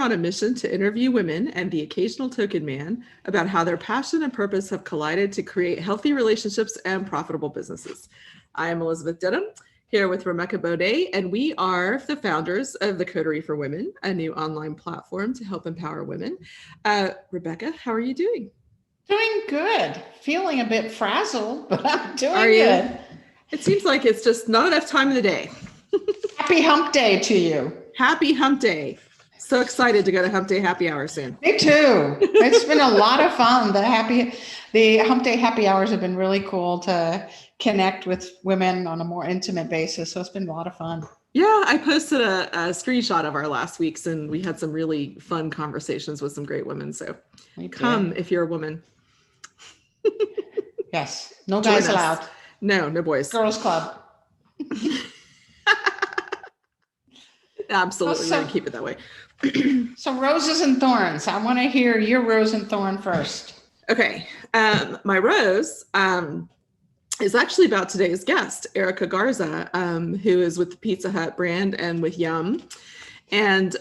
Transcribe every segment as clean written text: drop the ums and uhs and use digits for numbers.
on a mission to interview women and the occasional token man about how their passion and purpose have collided to create healthy relationships and profitable businesses. I am Elizabeth Denham, here with Rebecca Monet, and we are the founders of The Coterie for Women, a new online platform to help empower women. Rebecca, how are you doing? Doing good. Feeling a bit frazzled, but I'm doing good. It seems like it's just not enough time in the day. Happy hump day to you. Happy hump day. So excited to go to hump day happy hour soon. Me too. It's been a lot of fun. The hump day happy hours have been really cool to connect with women on a more intimate basis. So it's been a lot of fun. Yeah, I posted a screenshot of our last week's and we had some really fun conversations with some great women. So come if you're a woman. Yes. No guys allowed. No boys. Girls club. Absolutely. We're going to keep it that way. So Roses and Thorns. I want to hear your rose and thorn first. Okay. My rose is actually about today's guest, Erica Garza, who is with the Pizza Hut brand and with Yum. And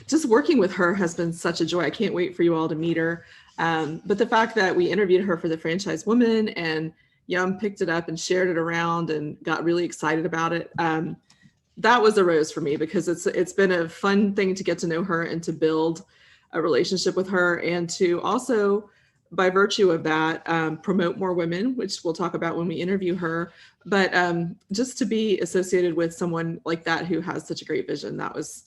just working with her has been such a joy. I can't wait for you all to meet her. But the fact that we interviewed her for the Franchise Woman and Yum picked it up and shared it around and got really excited about it. That was a rose for me because it's been a fun thing to get to know her and to build a relationship with her and to also, by virtue of that, promote more women, which we'll talk about when we interview her. But just to be associated with someone like that who has such a great vision, that was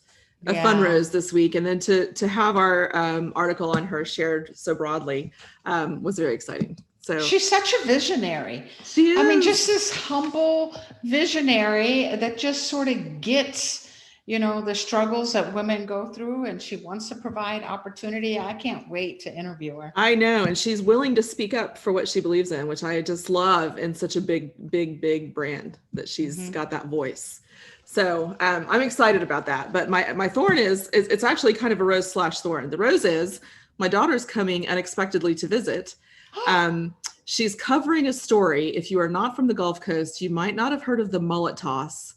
a fun rose this week. And then to have our article on her shared so broadly was very exciting. So she's such a visionary. She is. I mean, just this humble visionary that just sort of gets, the struggles that women go through, and she wants to provide opportunity. I can't wait to interview her. I know. And she's willing to speak up for what she believes in, which I just love in such a big brand that she's got that voice. So I'm excited about that. But my thorn is it's actually kind of a rose / thorn. The rose is my daughter's coming unexpectedly to visit. She's covering a story. If you are not from the Gulf Coast, you might not have heard of the Mullet Toss,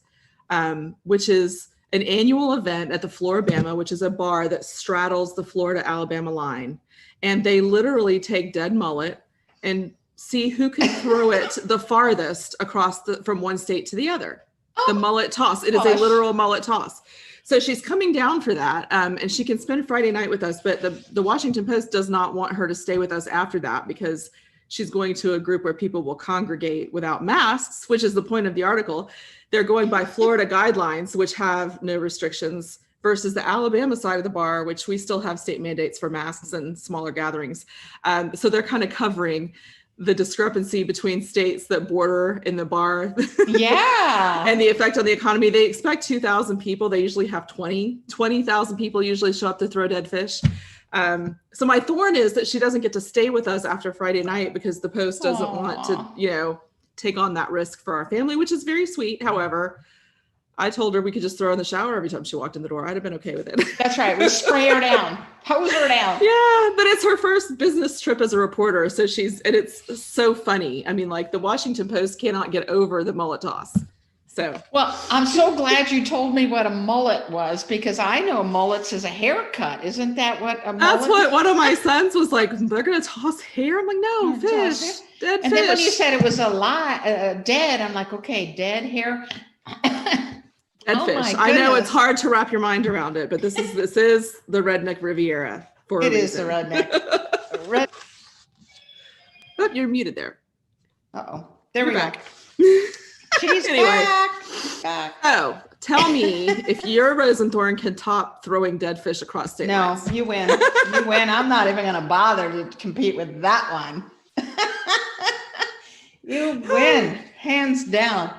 which is an annual event at the Flora-Bama, which is a bar that straddles the Florida-Alabama line. And they literally take dead mullet and see who can throw it the farthest across from one state to the other. The Mullet Toss. It is a literal mullet toss. So she's coming down for that, and she can spend Friday night with us, but the Washington Post does not want her to stay with us after that because she's going to a group where people will congregate without masks, which is the point of the article. They're going by Florida guidelines, which have no restrictions, versus the Alabama side of the bar, which we still have state mandates for masks and smaller gatherings. So they're kind of covering the discrepancy between states that border in the bar and the effect on the economy. They expect 2,000 people. They usually have 20,000 people usually show up to throw dead fish. So my thorn is that she doesn't get to stay with us after Friday night because the Post doesn't want to, take on that risk for our family, which is very sweet. However, I told her we could just throw her in the shower every time she walked in the door. I'd have been okay with it. That's right. We spray her down, hose her down. Yeah, but it's her first business trip as a reporter. So and it's so funny. I mean, like the Washington Post cannot get over the mullet toss. So. Well, I'm so glad you told me what a mullet was because I know mullets is a haircut. Isn't that what a mullet That's what one of my sons was like, they're going to toss hair? I'm like, no, fish, dead fish. And then when you said it was dead, I'm like, okay, dead hair. Dead fish. I know it's hard to wrap your mind around it, but this is the Redneck Riviera for a reason. It is the redneck. Oh, you're muted there. Uh-oh. There we go. She's anyway. back. Oh, tell me if your rose and thorn can top throwing dead fish across state lines. No, you win. You win. I'm not even going to bother to compete with that one. You win, hands down.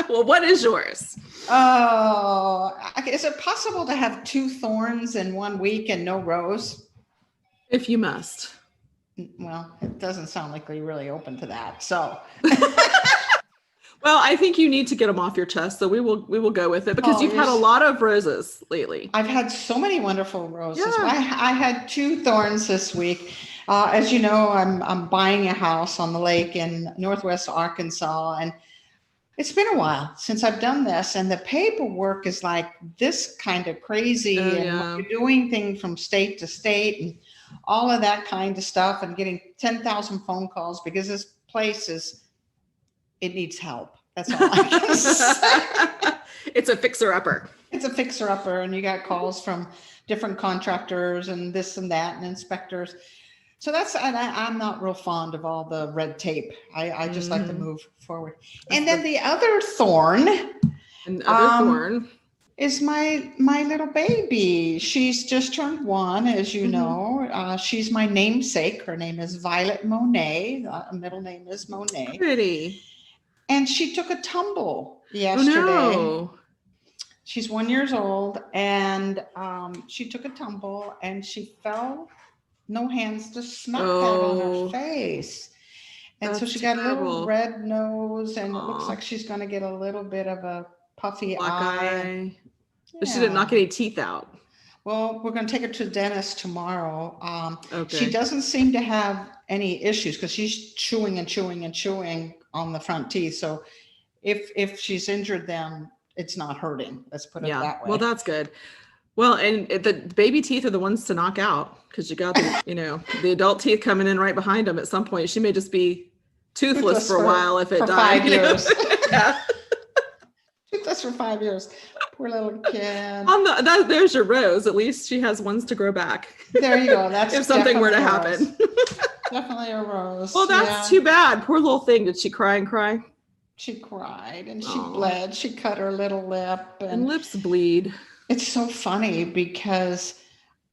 Well, what is yours? Oh, is it possible to have 2 thorns in 1 week and no rose? If you must. Well, it doesn't sound like you're really open to that. So. Well, I think you need to get them off your chest. So we will go with it because you've had a lot of roses lately. I've had so many wonderful roses. Yeah. I had 2 thorns this week. As you know, I'm buying a house on the lake in Northwest Arkansas, and It's been a while since I've done this, and the paperwork is like this kind of crazy, Oh, and yeah. you're doing things from state to state and all of that kind of stuff, and getting 10,000 phone calls because this place it needs help. That's all I can say. It's a fixer-upper. It's a fixer-upper, and you got calls from different contractors and this and that and inspectors. So I'm not real fond of all the red tape. I just like to move forward. And then the other thorn is my little baby. She's just turned 1, as you know. She's my namesake. Her name is Violet Monet. Middle name is Monet. Pretty. And she took a tumble yesterday. Oh, no. She's 1 year old, and she took a tumble and she fell. No hands to smack that on her face. And so she got a little red nose, and it looks like she's going to get a little bit of a puffy eye. But she didn't knock any teeth out. Well, we're going to take her to the dentist tomorrow. Okay. She doesn't seem to have any issues because she's chewing and chewing and chewing on the front teeth. So if she's injured them, it's not hurting. Let's put it that way. Well, that's good. Well, and the baby teeth are the ones to knock out because you got the, the adult teeth coming in right behind them at some point. She may just be toothless for a while if it died. 5 years. Toothless for 5 years. Poor little kid. There's your Rose. At least she has ones to grow back. There you go. That's if something were to happen. Definitely a Rose. Well, that's too bad. Poor little thing. Did she cry and cry? She cried and she bled. She cut her little lip. And lips bleed. It's so funny because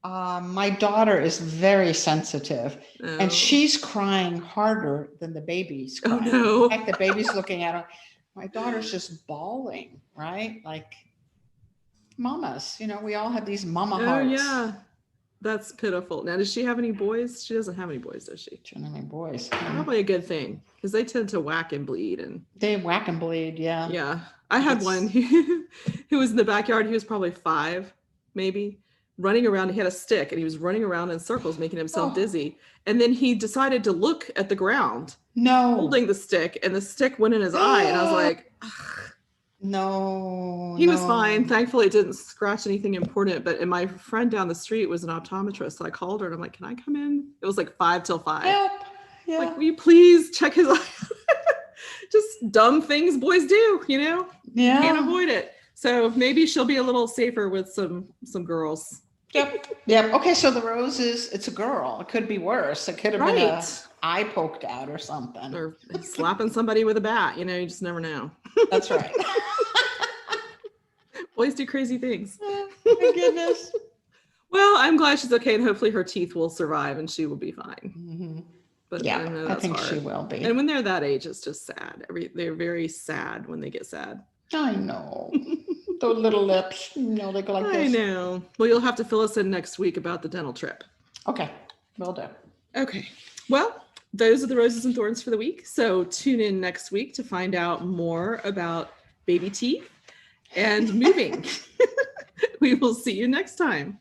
my daughter is very sensitive and she's crying harder than the baby's crying. Oh, no. In fact, the baby's looking at her. My daughter's just bawling, right? Like mamas, we all have these mama hearts. Oh, yeah. That's pitiful. Now, does she have any boys? She doesn't have any boys, does she? She doesn't have any boys. Probably a good thing because they tend to whack and bleed. They whack and bleed, yeah. Yeah. I had one who was in the backyard. He was probably 5, maybe, running around. He had a stick and he was running around in circles, making himself dizzy. And then he decided to look at the ground. No. Holding the stick, and the stick went in his eye. And I was like, ugh. No. He was fine. Thankfully, it didn't scratch anything important. But my friend down the street was an optometrist. So I called her and I'm like, can I come in? It was like 5 till 5. Help. Yeah. Like, will you please check his eye? Just dumb things boys do, Yeah. Can't avoid it. So maybe she'll be a little safer with some girls. Yep. Okay, so the Rose it's a girl. It could be worse. It could have been an eye poked out or something. Or slapping somebody with a bat. You just never know. That's right. Boys do crazy things. Oh, my goodness. Well, I'm glad she's okay, and hopefully her teeth will survive and she will be fine. Mm-hmm. But yeah, I think hard. She will be. And when they're that age, it's just sad. They're very sad when they get sad. I know. Those little lips, they go like this. I know. Well, you'll have to fill us in next week about the dental trip. Okay, will do. Okay. Well, those are the Roses and Thorns for the week. So tune in next week to find out more about baby teeth and moving. We will see you next time.